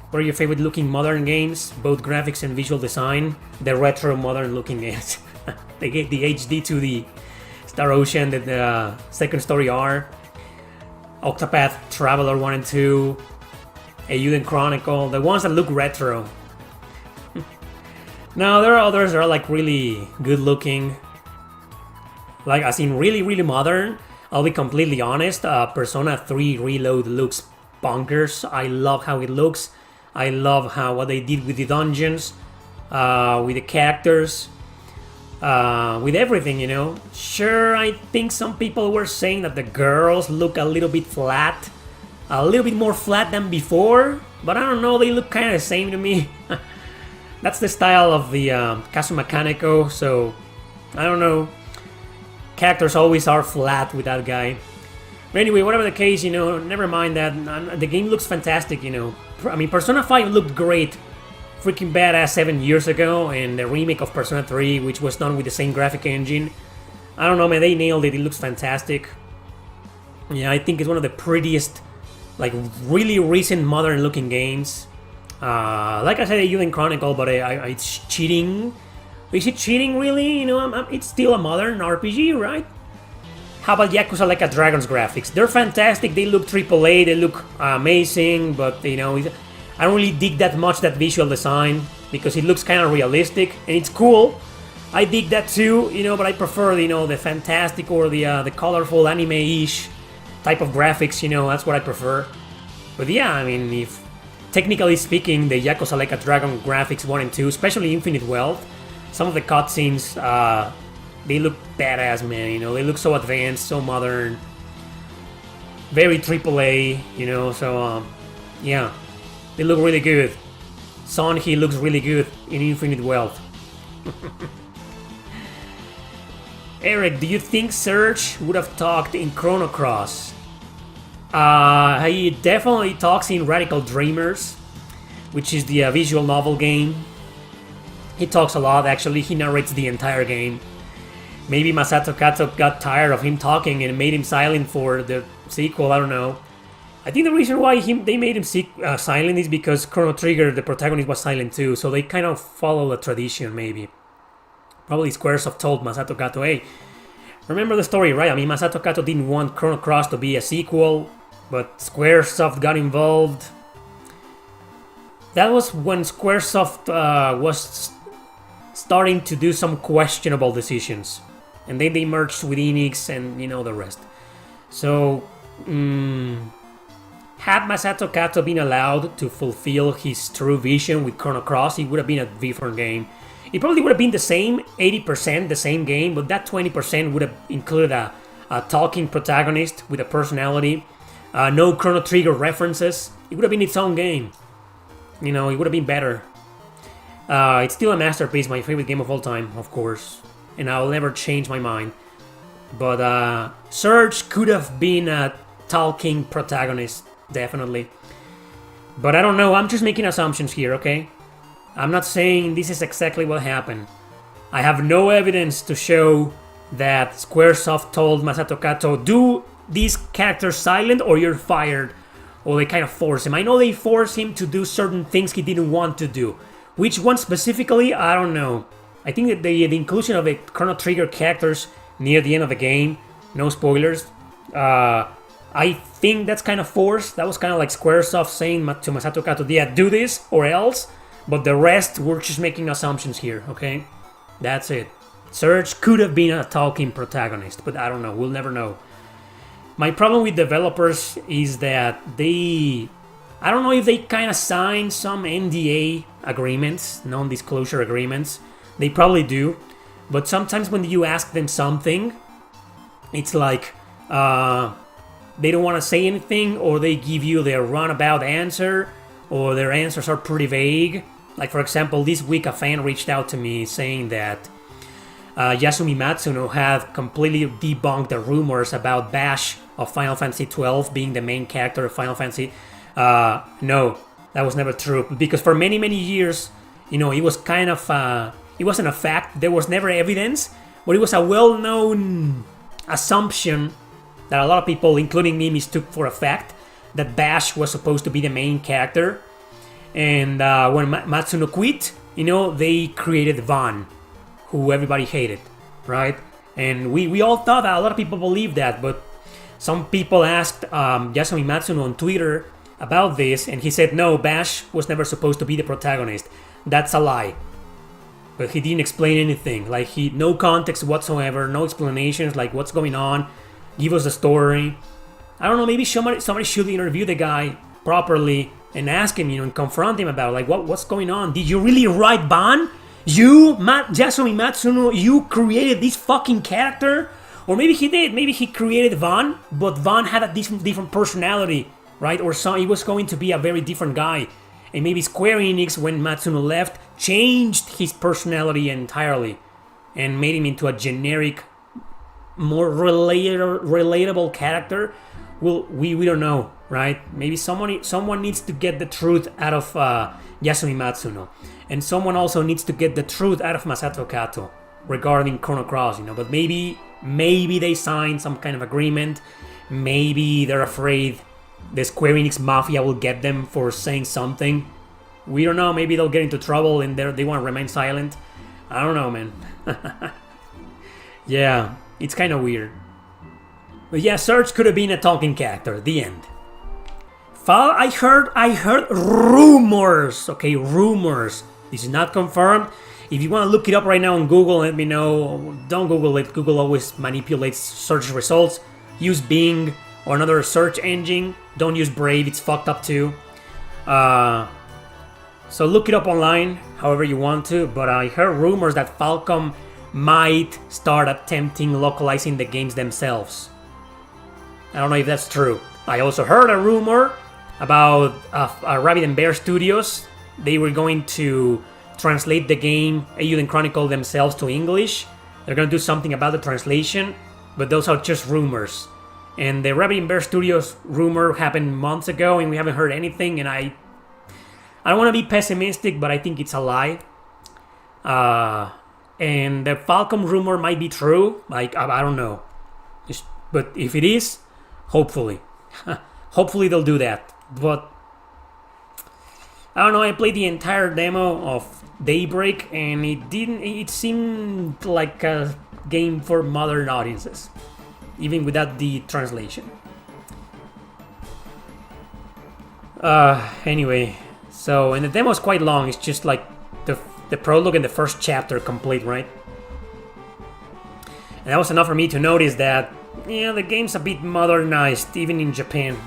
What are your favorite looking modern games? Both graphics and visual design. The retro modern looking games. They gave the HD to the Star Ocean, the Second Story R, Octopath Traveler 1 and 2, Eiyuden Chronicle, the ones that look retro. Now there are others that are like really good looking. Like as in really modern. I'll be completely honest, Persona 3 Reload looks bonkers. I love how it looks. I love what they did with the dungeons, with the characters, with everything, you know. Sure, I think some people were saying that the girls look a little bit flat. A little bit more flat than before, but I don't know, they look kind of the same to me. That's the style of the Kazuma Kaneko, so I don't know. Characters always are flat with that guy. But anyway, whatever the case, you know, never mind that. The game looks fantastic, you know. I mean, Persona 5 looked great, freaking badass 7 years ago, and the remake of Persona 3, which was done with the same graphic engine. I don't know, man, they nailed it. It looks fantastic. Yeah, I think it's one of the prettiest, like, really recent modern-looking games. Like I said, Eiyuden Chronicle, but it's cheating. Is it cheating, really? You know, it's still a modern RPG, right? How about Yakuza Like a Dragon's graphics? They're fantastic, they look AAA, they look amazing, but, you know, I don't really dig that much that visual design, because it looks kind of realistic, and it's cool. I dig that too, you know, but I prefer, you know, the fantastic or the colorful anime-ish type of graphics, you know, that's what I prefer. But yeah, I mean, if technically speaking, the Yakuza Like a Dragon graphics 1 and 2, especially Infinite Wealth, some of the cutscenes, they look badass, man, you know, they look so advanced, so modern, very AAA, you know, so, yeah, they look really good. Son, he looks really good in Infinite Wealth. Eric, do you think Serge would have talked in Chrono Cross? He definitely talks in Radical Dreamers, which is the visual novel game. He talks a lot, actually. He narrates the entire game. Maybe Masato Kato got tired of him talking and made him silent for the sequel, I don't know. I think the reason why they made him silent is because Chrono Trigger, the protagonist, was silent too, so they kind of follow the tradition, maybe. Probably Squaresoft told Masato Kato, hey, remember the story, right? I mean, Masato Kato didn't want Chrono Cross to be a sequel, but Squaresoft got involved. That was when Squaresoft was starting to do some questionable decisions. And then they merged with Enix and, you know, the rest. So, had Masato Kato been allowed to fulfill his true vision with Chrono Cross, it would have been a different game. It probably would have been the same, 80% the same game, but that 20% would have included a talking protagonist with a personality, no Chrono Trigger references. It would have been its own game. You know, it would have been better. It's still a masterpiece, my favorite game of all time, of course. And I'll never change my mind. But Surge could have been a talking protagonist, definitely. But I don't know, I'm just making assumptions here, okay? I'm not saying this is exactly what happened. I have no evidence to show that Squaresoft told Masato Kato, do these characters silent or you're fired. Or they kind of force him. I know they force him to do certain things he didn't want to do. Which one specifically, I don't know. I think that the inclusion of the Chrono Trigger characters near the end of the game, no spoilers, I think that's kind of forced. That was kind of like Squaresoft saying to Masato Kato, yeah, do this or else. But the rest, we're just making assumptions here, okay? That's it. Surge could have been a talking protagonist, but I don't know. We'll never know. My problem with developers is that I don't know if they kind of sign some NDA agreements, non-disclosure agreements. They probably do. But sometimes when you ask them something, it's like they don't want to say anything, or they give you their runabout answer, or their answers are pretty vague. Like, for example, this week a fan reached out to me saying that Yasumi Matsuno had completely debunked the rumors about Bash of Final Fantasy XII being the main character of Final Fantasy. No, that was never true. Because for many, many years, you know, it was kind of, it wasn't a fact. There was never evidence, but it was a well-known assumption that a lot of people, including me, mistook for a fact that Bash was supposed to be the main character. And when Matsuno quit, you know, they created Van, who everybody hated, right? And we all thought that, a lot of people believed that, but some people asked Yasumi Matsuno on Twitter about this, and he said, no, Bash was never supposed to be the protagonist. That's a lie. But he didn't explain anything. Like, no context whatsoever, no explanations, like what's going on. Give us the story. I don't know, maybe somebody should interview the guy properly and ask him, you know, and confront him about, like, what's going on? Did you really write Ban? You, Yasumi Matsuno, you created this fucking character? Or maybe he did. Maybe he created Van, but Van had a different personality, right? Or he was going to be a very different guy. And maybe Square Enix, when Matsuno left, changed his personality entirely and made him into a generic, more relatable character. Well, we don't know, right? Maybe someone needs to get the truth out of Yasumi Matsuno, and someone also needs to get the truth out of Masato Kato regarding Chrono Cross, you know. But maybe they signed some kind of agreement. Maybe they're afraid the Square Enix Mafia will get them for saying something. We don't know. Maybe they'll get into trouble and they want to remain silent. I don't know, man. Yeah, it's kind of weird. But yeah, Surge could have been a talking character. The end. I heard rumors. Okay, rumors. This is not confirmed. If you want to look it up right now on Google, let me know. Don't Google it. Google always manipulates search results. Use Bing or another search engine. Don't use Brave. It's fucked up too. So look it up online, however you want to. But I heard rumors that Falcom might start attempting localizing the games themselves. I don't know if that's true. I also heard a rumor about Rabbit and Bear Studios. They were going to translate the game Eiyuden Chronicle themselves to English. They're going to do something about the translation, but those are just rumors. And the Rabbit and Bear Studios rumor happened months ago, and we haven't heard anything. And I don't want to be pessimistic, but I think it's a lie. And the Falcom rumor might be true. Like, I don't know. But if it is, hopefully. Hopefully they'll do that. But I don't know, I played the entire demo of Daybreak and it seemed like a game for modern audiences. Even without the translation. Anyway, so, and the demo is quite long. It's just like the prologue and the first chapter complete, right? And that was enough for me to notice that, yeah, the game's a bit modernized, even in Japan.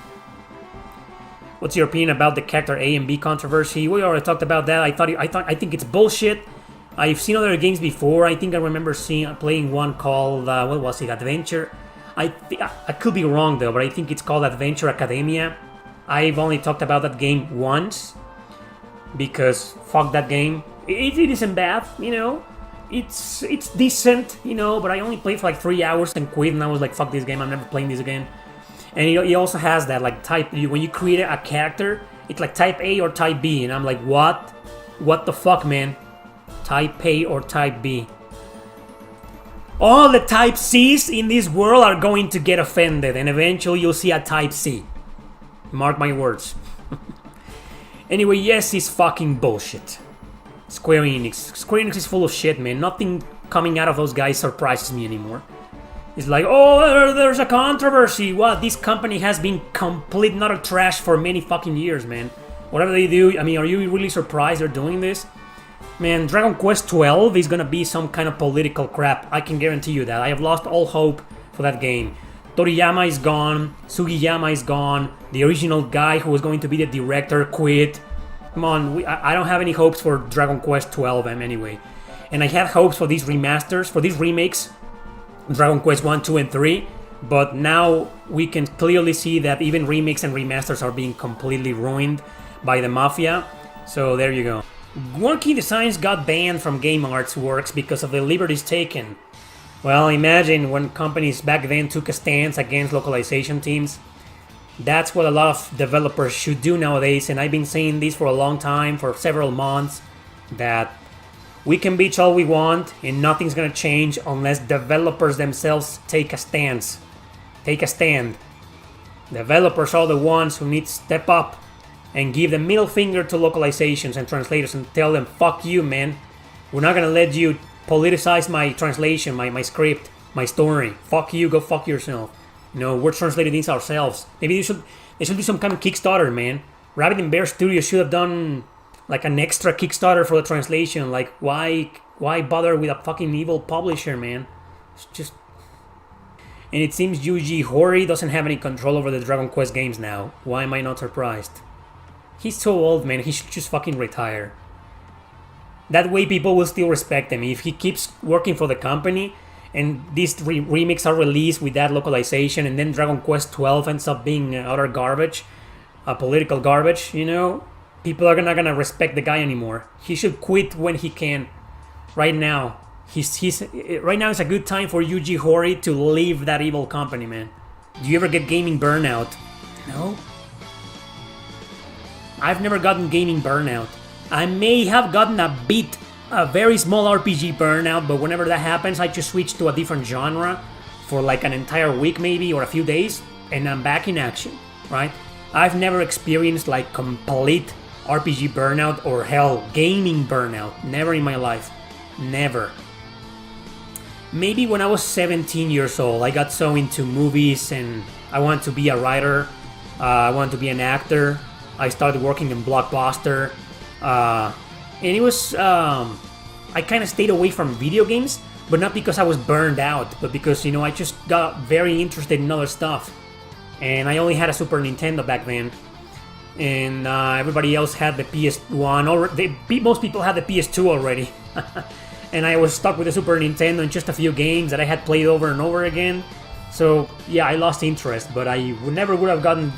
What's your opinion about the character A and B controversy? We already talked about that. I think it's bullshit. I've seen other games before. I think I remember playing one called what was it? Adventure. I could be wrong though, but I think it's called Adventure Academia. I've only talked about that game once because fuck that game. It isn't bad, you know. It's decent, you know, but I only played for like 3 hours and quit, and I was like, fuck this game. I'm never playing this again. And it also has that like type, when you create a character, it's like type A or type B, and I'm like, what? What the fuck, man? Type A or type B? All the type C's in this world are going to get offended, and eventually you'll see a type C. Mark my words. Anyway, yes, it's fucking bullshit. Square Enix is full of shit, man. Nothing coming out of those guys surprises me anymore. It's like, oh, there's a controversy. What? This company has been complete and utter trash for many fucking years, man. Whatever they do, I mean, are you really surprised they're doing this? Man, Dragon Quest 12 is gonna be some kind of political crap. I can guarantee you that. I have lost all hope for that game. Toriyama is gone. Sugiyama is gone. The original guy who was going to be the director quit. Come on, I don't have any hopes for Dragon Quest 12 anyway. And I had hopes for these remasters, for these remakes. Dragon Quest 1, 2, and 3. But now we can clearly see that even remakes and remasters are being completely ruined by the Mafia. So there you go. Wonky Designs got banned from Game Arts works because of the liberties taken. Well, imagine when companies back then took a stance against localization teams. That's what a lot of developers should do nowadays, and I've been saying this for a long time, for several months, that we can bitch all we want and nothing's gonna change unless developers themselves take a stance. Take a stand. Developers are the ones who need to step up and give the middle finger to localizations and translators and tell them, fuck you, man. We're not gonna let you politicize my translation, my script, my story. Fuck you, go fuck yourself. We're translating these ourselves. Maybe they should do some kind of Kickstarter, man. Rabbit and Bear Studios should have done like an extra Kickstarter for the translation. Like, why bother with a fucking evil publisher, man? It's just... And it seems Yuji Horii doesn't have any control over the Dragon Quest games now. Why am I not surprised? He's so old, man. He should just fucking retire. That way people will still respect him. If he keeps working for the company and these remakes are released with that localization and then Dragon Quest 12 ends up being utter garbage, political garbage, people are not gonna respect the guy anymore. He should quit when he can. Right now. Right now is a good time for Yuji Horii to leave that evil company, man. Do you ever get gaming burnout? No. I've never gotten gaming burnout. I may have gotten a very small RPG burnout, but whenever that happens, I just switch to a different genre for like an entire week maybe or a few days, and I'm back in action, right? I've never experienced like complete RPG burnout or hell, gaming burnout. Never in my life. Never. Maybe when I was 17 years old, I got so into movies and I wanted to be a writer. I wanted to be an actor. I started working in Blockbuster. And it was... I kind of stayed away from video games, but not because I was burned out, but because, I just got very interested in other stuff. And I only had a Super Nintendo back then. And everybody else had the PS1, or most people had the PS2 already. And I was stuck with the Super Nintendo and just a few games that I had played over and over again. So yeah, I lost interest, but I never would have gotten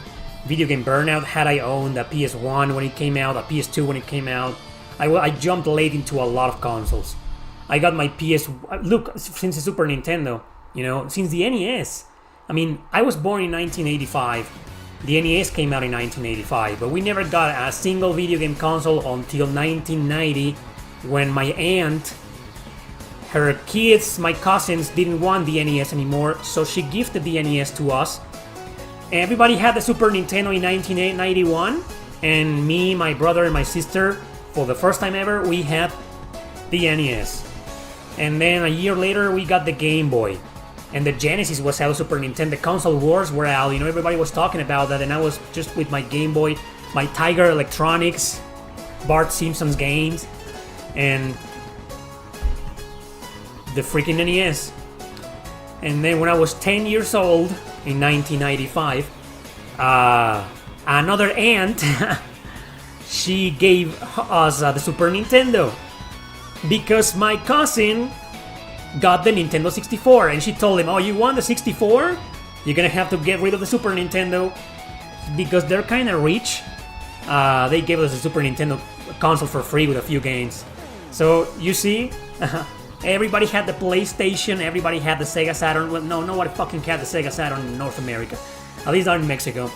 video game burnout had I owned a PS1 when it came out, a PS2 when it came out. I jumped late into a lot of consoles. I got my look, since the Super Nintendo, since the NES. I mean, I was born in 1985. The NES came out in 1985, but we never got a single video game console until 1990 when my aunt... Her kids, my cousins, didn't want the NES anymore, so she gifted the NES to us. Everybody had the Super Nintendo in 1991, and me, my brother, and my sister, for the first time ever, we had the NES. And then a year later, we got the Game Boy. And the Genesis was out, Super Nintendo, the console wars were out, everybody was talking about that, and I was just with my Game Boy, my Tiger Electronics, Bart Simpson's games, and... the freaking NES. And then when I was 10 years old in 1995, another aunt she gave us the Super Nintendo because my cousin got the Nintendo 64 and she told him, oh, you want the 64? You're gonna have to get rid of the Super Nintendo because they're kind of rich. They gave us a Super Nintendo console for free with a few games. So you see, everybody had the PlayStation, everybody had the Sega Saturn. Well, no, nobody fucking had the Sega Saturn in North America. At least not in Mexico.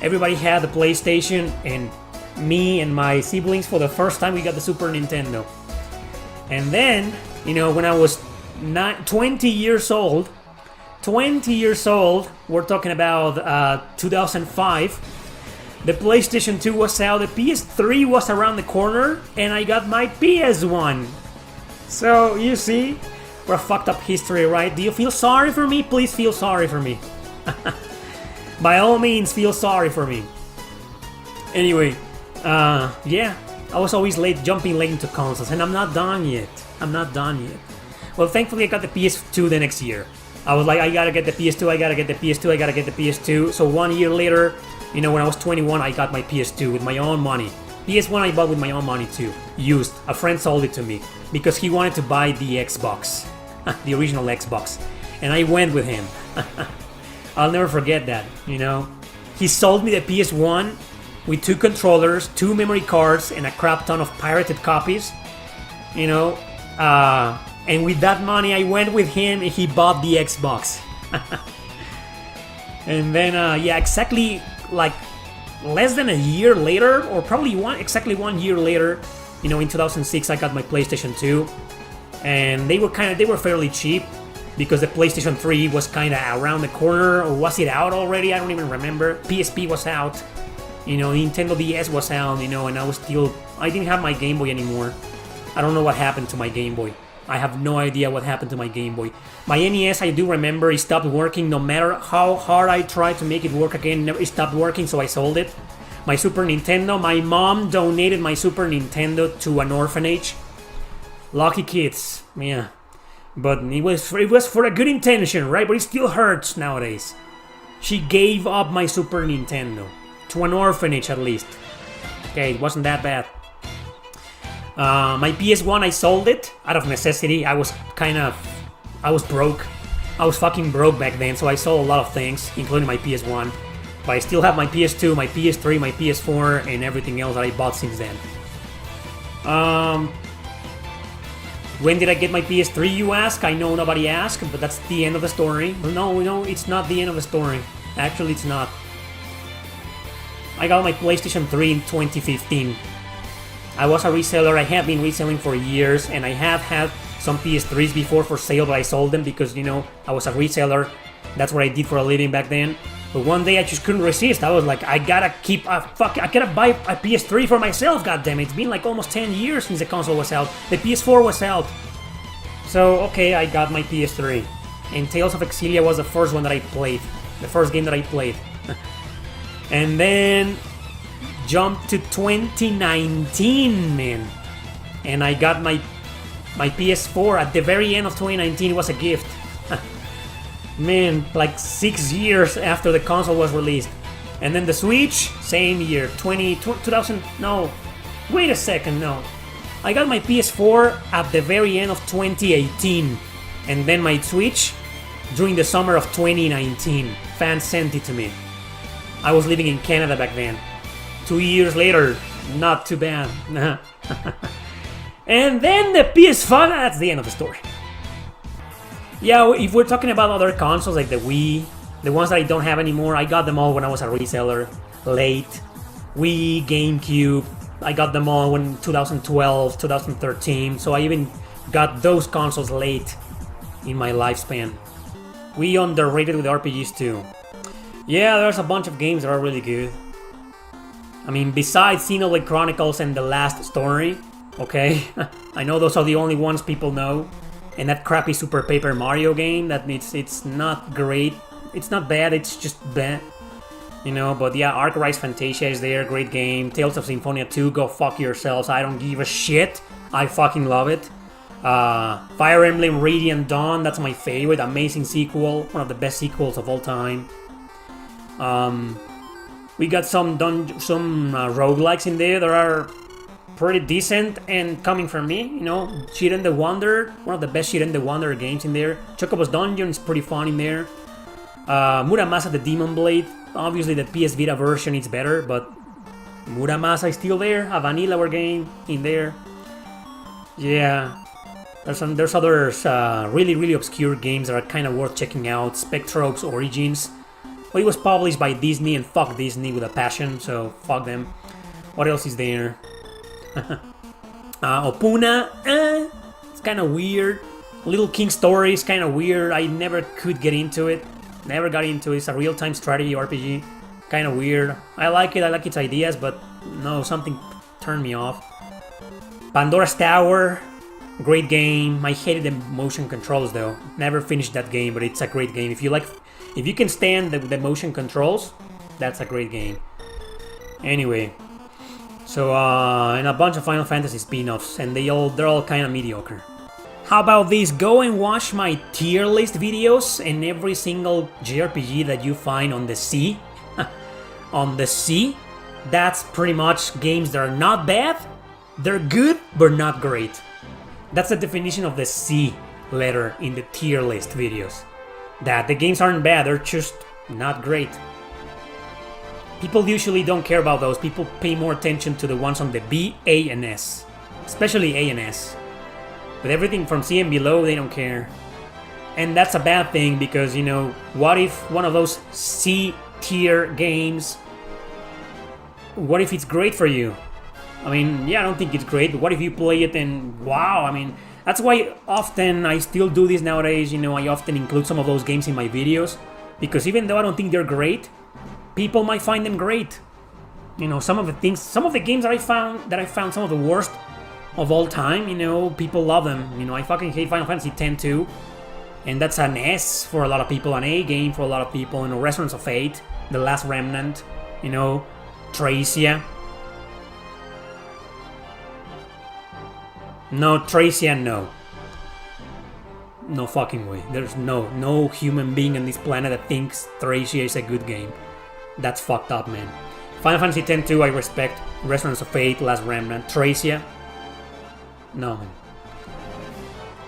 Everybody had the PlayStation, and me and my siblings, for the first time, we got the Super Nintendo. And then, when I was 20 years old, we're talking about 2005, the PlayStation 2 was out, the PS3 was around the corner, and I got my PS1. So, you see, we're a fucked up history, right? Do you feel sorry for me? Please feel sorry for me. By all means, feel sorry for me. Anyway, yeah, I was always jumping late into consoles, and I'm not done yet. Well, thankfully, I got the PS2 the next year. I was like, I gotta get the PS2. So 1 year later, when I was 21, I got my PS2 with my own money. PS1 I bought with my own money too. Used. A friend sold it to me because he wanted to buy the Xbox. The original Xbox. And I went with him. I'll never forget that, He sold me the PS1 with 2 controllers, 2 memory cards, and a crap ton of pirated copies. And with that money I went with him and he bought the Xbox. And then, exactly like less than a year later, or probably exactly 1 year later, in 2006 I got my PlayStation 2, and they were fairly cheap because the PlayStation 3 was kind of around the corner, or was it out already? I don't even remember. PSP was out, You know, Nintendo DS was out, you know, and I didn't have my Game Boy anymore. I don't know what happened to my Game Boy. I have no idea what happened to my Game Boy. My NES, I do remember, it stopped working. No matter how hard I tried to make it work again, it stopped working, so I sold it. My Super Nintendo, my mom donated my Super Nintendo to an orphanage. Lucky kids, yeah. But it was for a good intention, right? But it still hurts nowadays. She gave up my Super Nintendo. To an orphanage, at least. Okay, it wasn't that bad. My PS1, I sold it out of necessity. I was broke. I was fucking broke back then, so I sold a lot of things, including my PS1. But I still have my PS2, my PS3, my PS4, and everything else that I bought since then. When did I get my PS3, you ask? I know nobody asked, but that's the end of the story. No, it's not the end of the story. Actually, it's not. I got my PlayStation 3 in 2015. I was a reseller. I have been reselling for years, and I have had some PS3s before for sale, but I sold them because, you know, I was a reseller. That's what I did for a living back then. But one day I just couldn't resist. I was like, I gotta buy a PS3 for myself, goddammit. It's been like almost 10 years since the console was out. The PS4 was out. So, okay, I got my PS3. And Tales of Exilia was the first one that I played. The first game that I played. And then jumped to 2019, man. And I got my PS4 at the very end of 2019. It was a gift. Man, like 6 years after the console was released. And then the Switch, same year, 2000, no. Wait a second, no. I got my PS4 at the very end of 2018. And then my Switch during the summer of 2019. Fans sent it to me. I was living in Canada back then. 2 years later, not too bad. And then the PS5, that's the end of the story. Yeah, if we're talking about other consoles like the Wii, the ones that I don't have anymore, I got them all when I was a reseller, late. Wii, GameCube, I got them all when 2012, 2013, so I even got those consoles late in my lifespan. Wii underrated with RPGs too. Yeah, there's a bunch of games that are really good. I mean, besides Xenoblade Chronicles and The Last Story, okay? I know those are the only ones people know. And that crappy Super Paper Mario game, that it's not great. It's not bad, it's just bad. You know, but yeah, Arc Rise Fantasia is there, great game. Tales of Symphonia 2, go fuck yourselves, I don't give a shit. I fucking love it. Fire Emblem Radiant Dawn, that's my favorite, amazing sequel, one of the best sequels of all time. We got some roguelikes in there that are pretty decent, and coming from me, you know, Shiren the Wanderer, one of the best Shiren the Wanderer games in there. Chocobo's Dungeon is pretty fun in there. Muramasa the Demon Blade, obviously the PS Vita version is better, but Muramasa is still there, a vanilla game in there. Yeah, there's others really obscure games that are kind of worth checking out. Spectrope's Origins, well, it was published by Disney, and fuck Disney with a passion, so fuck them. What else is there? Opuna, it's kind of weird. Little King Story is kind of weird. I never could get into it. Never got into it. It's a real-time strategy RPG. Kind of weird. I like it. I like its ideas, but no, something turned me off. Pandora's Tower, great game. I hated the motion controls though. Never finished that game, but it's a great game. If you can stand the motion controls, that's a great game. Anyway. So, and a bunch of Final Fantasy spin-offs, and they're all kind of mediocre. How about this? Go and watch my tier list videos, and every single JRPG that you find on the C, on the C, that's pretty much games that are not bad, they're good, but not great. That's the definition of the C letter in the tier list videos. That the games aren't bad, they're just not great. People usually don't care about those. People pay more attention to the ones on the B, A, and S. Especially A and S. But everything from C and below, they don't care. And that's a bad thing because, you know, what if one of those C tier games, what if it's great for you? I mean, yeah, I don't think it's great, but what if you play it and wow, I mean, that's why often I still do this nowadays, you know, I often include some of those games in my videos. Because even though I don't think they're great, people might find them great. You know, some of the games that I found some of the worst of all time, you know, people love them. You know, I fucking hate Final Fantasy X too. And that's an S for a lot of people, an A game for a lot of people. You know, Resonance of Fate, The Last Remnant, you know, Tracia. No, Tracia, no. No fucking way. There's no human being on this planet that thinks Tracia is a good game. That's fucked up, man. Final Fantasy X-2, I respect. Resonance of Fate, Last Remnant. Tracia, no, man.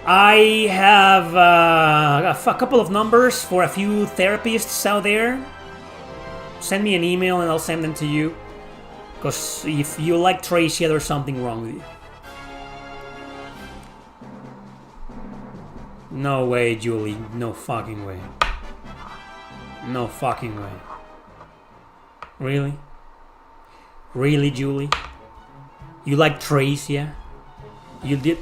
I have a couple of numbers for a few therapists out there. Send me an email and I'll send them to you. Because if you like Tracia, there's something wrong with you. No way, Julie. No fucking way. No fucking way. Really? Really, Julie? You like Tracia? You did...